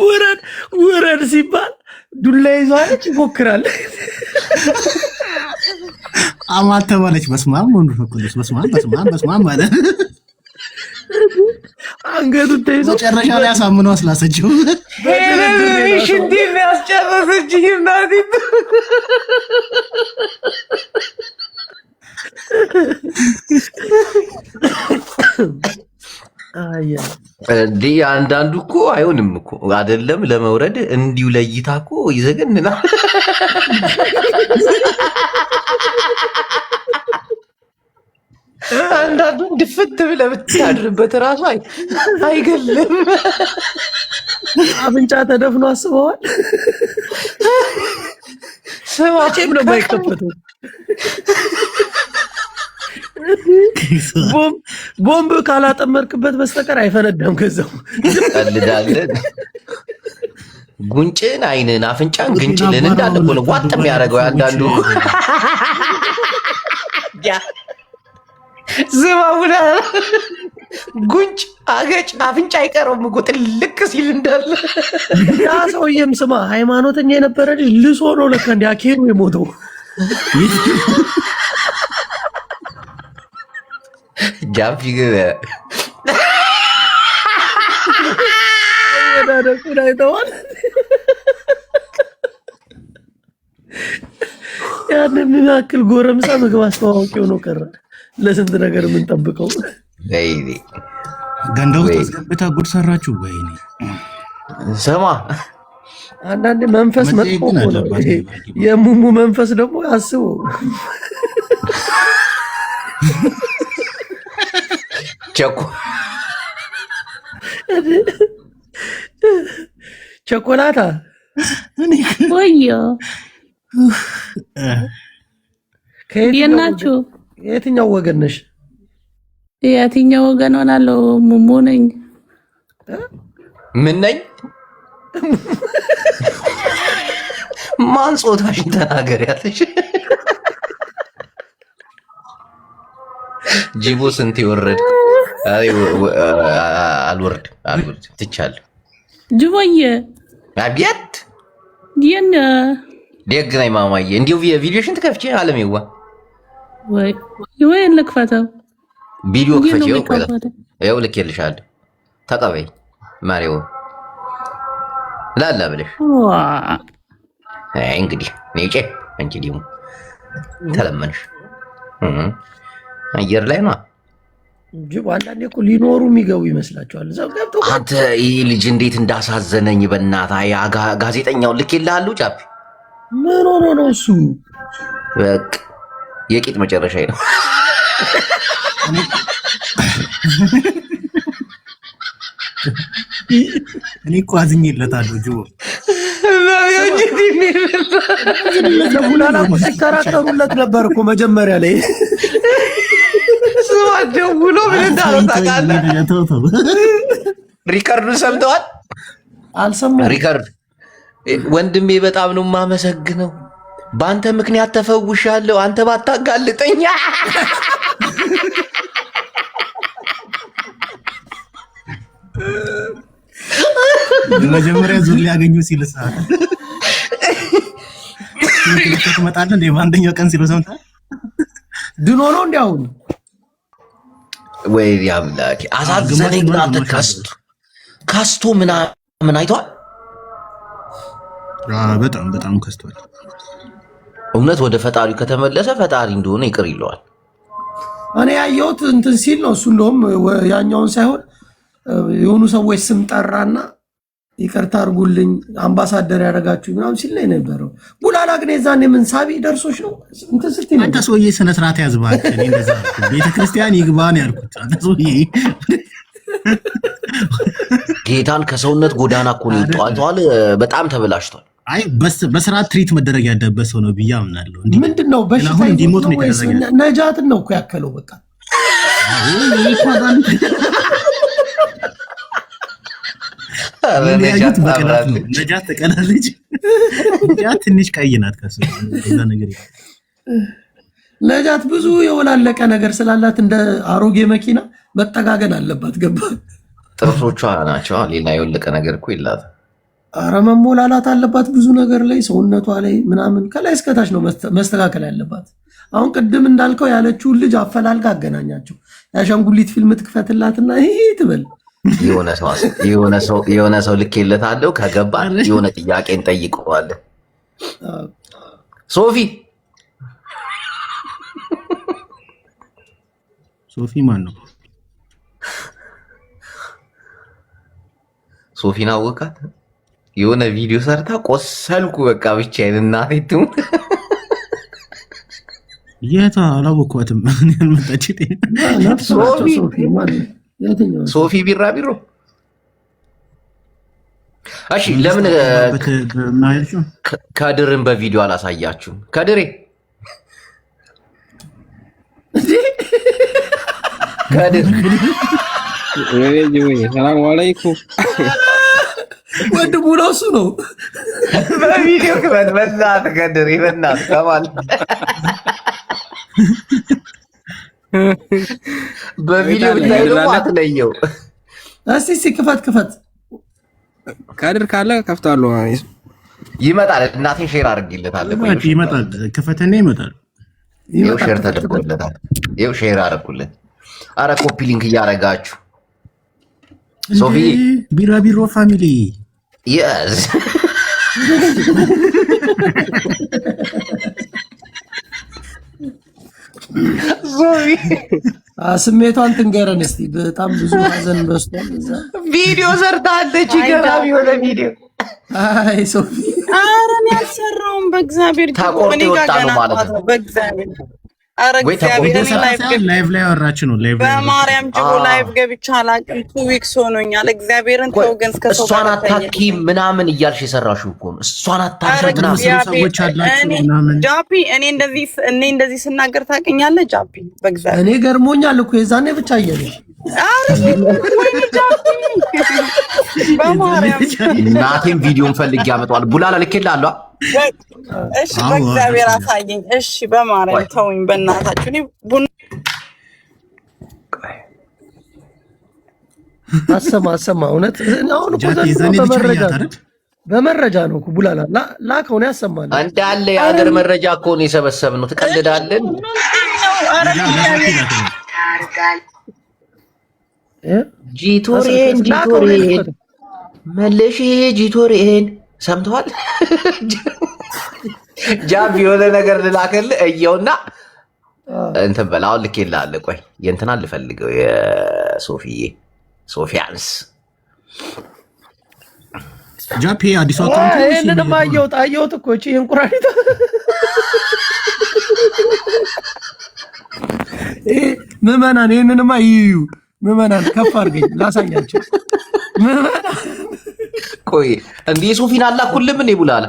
ውረድ ውረድ ሲባል ዱላ ይዟለች ይፎክራል። አማተባለች። በስማም ወንዱ ፈቅዶስ በስማም ማለት አንገቱን ተይዞ መጨረሻ ላይ አሳምነው አስላሰችው። ሽንዲ ያስጨረሰችኝ እናቴ። እንዲህ አንዳንዱ እኮ አይሆንም እኮ አይደለም ለመውረድ እንዲሁ ለይታ እኮ ይዘገንናል። አንዳንዱ ድፍት ብለህ ብታድርበት እራሱ አይገልም። አፍንጫ ተደፍኖ አስበዋል። ስማቼም ነው የማይከፈተው። ቦምብ ካላጠመርክበት በስተቀር አይፈነዳም። ከዛው ቀልዳለን። ጉንጭን፣ አይንን፣ አፍንጫን፣ ግንጭልን እንዳለ እኮ ነው ዋጥ የሚያደርገው አንዳንዱ። ዝማቡና ጉንጭ፣ አገጭ፣ አፍንጫ አይቀረውም እኮ ጥልቅ ሲል እንዳለ። ያ ሰውዬም ስማ ሃይማኖተኛ የነበረ ልሶ ነው ለካ እንዲ አኬሩ የሞተው። ጃምፒ ግን ወዳደቁን አይተዋል። ያን የሚያክል ጎረምሳ ምግብ አስተዋዋቂ ሆኖ ቀረ። ለስንት ነገር የምንጠብቀው ገንዳ ውስጥ አስገብታ ጉድ ሰራችሁ። ወይኔ ስማ አንዳንዴ መንፈስ መጥፎ ነው። የሙሙ መንፈስ ደግሞ አስበው ቸኮላታ ወዮ ከየናችሁ? የትኛው ወገን ነሽ? የትኛው ወገን ሆናለሁ? ሙሙ ነኝ። ምን ነኝ? ማን ጾታሽን ተናገር ያለሽ? ጂቦ ስንት ይወረድ? አልወርድ ትቻለሁ። ጅቦዬ አብያት የነ ደግ ነኝ ማማዬ። እንዲሁ ቪዲዮሽን ትከፍቼ አለሜዋ ወይ ልክፈተው ቪዲዮ ክፈቼ ይኸው ልኬልሻለሁ። ተቀበይ ማሪው ላላ ብለሽ እንግዲህ ነጭ አንቺ ደግሞ ተለመንሽ አየር ላይ ነው። ጅብ አንዳንዴ እኮ ሊኖሩ የሚገቡ ይመስላችኋል። እዛው ገብቶ አንተ ይህ ልጅ እንዴት እንዳሳዘነኝ በእናትህ። ያ ጋዜጠኛው ልኬልሃለሁ። ጫፍ ምን ሆኖ ነው እሱ? በቃ የቂጥ መጨረሻ ነው። እኔ እኮ አዝኜለታለሁ። ጅቦ ለቡላላ ሲከራከሩለት ነበር እኮ መጀመሪያ ላይ ስማ ደውሎ ምን እንዳለው ታውቃለህ? ሪከርዱን ሰምተዋል? አልሰማሁም። ሪከርድ ወንድሜ በጣም ነው የማመሰግነው። በአንተ ምክንያት ተፈውሻለሁ። አንተ ባታጋልጠኛ መጀመሪያ ዙር ሊያገኙ ሲል ሰዓት ትመጣለህ እንደ በአንደኛው ቀን ሲሉ ሰምተሃል? ድኖ ነው እንዲያውም ወይ አምላኬ አሳዘነኝ። አንተ ካስቶ ምን አይቷል? በጣም ከስቷል። እውነት ወደ ፈጣሪው ከተመለሰ ፈጣሪ እንደሆነ ይቅር ይለዋል። እኔ ያየሁት እንትን ሲል ነው እሱ። እንደውም ያኛውን ሳይሆን የሆኑ ሰዎች ስም ጠራና ይቅርታ አድርጉልኝ አምባሳደር ያደረጋችሁ ምናምን ሲል ላይ ነበረው። ቡላላ ግን የዛኔ ምን ሳቢ ደርሶች ነው እንትን ስትይ አንተ ሰውዬ ስነ ስርዓት ያዝባል። እኔ እንደዛ ቤተክርስቲያን ይግባን ያልኩት አንተ ሰውዬ ጌታን ከሰውነት ጎዳና እኮ ነው ይጣጣዋል። በጣም ተበላሽቷል። አይ በስርዓት ትሪት መደረግ ያለበት ሰው ነው ብዬ አምናለሁ። ምንድነው በሽታ እንዲሞት ነው የተደረገ። ነጃትን ነው እኮ ያከለው። በቃ ነጃት ተቀላለች። ነጃት ትንሽ ቀይ ናት። ከሱ ነገር ነጃት ብዙ የወላለቀ ነገር ስላላት እንደ አሮጌ መኪና መጠጋገን አለባት። ገባ ጥርሶቿ ናቸው። ሌላ የወለቀ ነገር እኮ የላትም። ኧረ መሞላላት አለባት ብዙ ነገር ላይ ሰውነቷ ላይ ምናምን ከላይ እስከታች ነው መስተካከል ያለባት። አሁን ቅድም እንዳልከው ያለችውን ልጅ አፈላልጋ አገናኛቸው። የአሻንጉሊት ፊልም ትክፈትላትና ይሄ ትበል። የሆነ ሰው ልኬለታለሁ። ከገባ የሆነ ጥያቄ እንጠይቀዋለን። ሶፊ ማን ነው? ሶፊን አወቃት? የሆነ ቪዲዮ ሰርታ ቆሰልኩ በቃ ብቻዬን እናቴ ትሙት። የቷ አላወኳትም። ሶፊ ቢራቢሮ። እሺ ለምን ከድርን በቪዲዮ አላሳያችሁም? ከድሬ ሰላም አለይኩም ወንድሙ ነው እሱ ነው። በቪዲዮ በእናትህ ከድሬ በእናትህ ከማል በቪዲዮ ብታይ ነው አትለየው። እስቲ ክፈት ካድር ካለ ከፍታለሁ። ይመጣል። እናቴን ሼር አድርጊለታለሁ። ይመጣል። ክፈተና ይመጣል። ይኸው ሼር ተደርጎለታል። ይኸው ሼር አደረኩለት። አረ ኮፒ ሊንክ እያደረጋችሁ ሶፊ ቢራቢሮ ፋሚሊ የስ ስሜቷን ትንገረን እስቲ። በጣም ብዙ ሀዘን በስቷል። ቪዲዮ ሰርታለች። ገራሚ የሆነ ቪዲዮ። አይ ሶፊ ኧረ እኔ አልሰራሁም። በእግዚአብሔር ታቆርጦ ወጣ ነው ማለት ነው። በእግዚአብሔር ኧረ እግዚአብሔር ላይቭ ላይ አወራች ነው። ላይቭ በማርያም ጅቦ ላይቭ ገብቼ አላውቅም። 2 ዊክስ ሆኖኛል። እግዚአብሔርን ተው ግን እስከ ሰው እሷን አታኪ ምናምን እያልሽ የሰራሽው እኮ ነው። እሷን አታኪ ምናምን ሰዎች አላችሁ ምናምን። ጃፒ እኔ እንደዚህ ስናገር ታውቀኛለህ ጃፒ? በእግዚአብሔር እኔ ገርሞኛል እኮ የዛኔ ብቻ አየነሽ። ወይኔ ጃፒ በማርያም እናቴን ቪዲዮን ፈልጌ ያመጣዋል። ቡላላ ልኬልሃለሁ። እሺ በእግዚአብሔር አሳየኝ። እሺ በማርያም ተውኝ በእናታችሁ። እኔ ቡና አሰማ እውነት አሁን እኮ በመረጃ ነው እኮ ቡላላ ላከው ነው ያሰማል። እንዳለ የሀገር መረጃ እኮ ነው የሰበሰብነው። ትቀልዳለን። ጂቶሬን መለሽ ጂቶሬን ሰምተዋል። ጃቢ የሆነ ነገር ልላክልህ እየውና እንትን በል። አሁን ልኬልሃለሁ። ቆይ የእንትናን ልፈልገው። ሶፊያንስ ጃፒ አዲስ አካውንት ነው። ይሄንንም አየሁት እኮ እቺ እንቁራሪት ምዕመናን፣ ይሄንንማ ይዩ ምዕመናን፣ ከፍ አድርገኝ ላሳያቸው ምዕመናን። ቆይ እንዴ ሶፊን አላኩልም እንዴ ቡላላ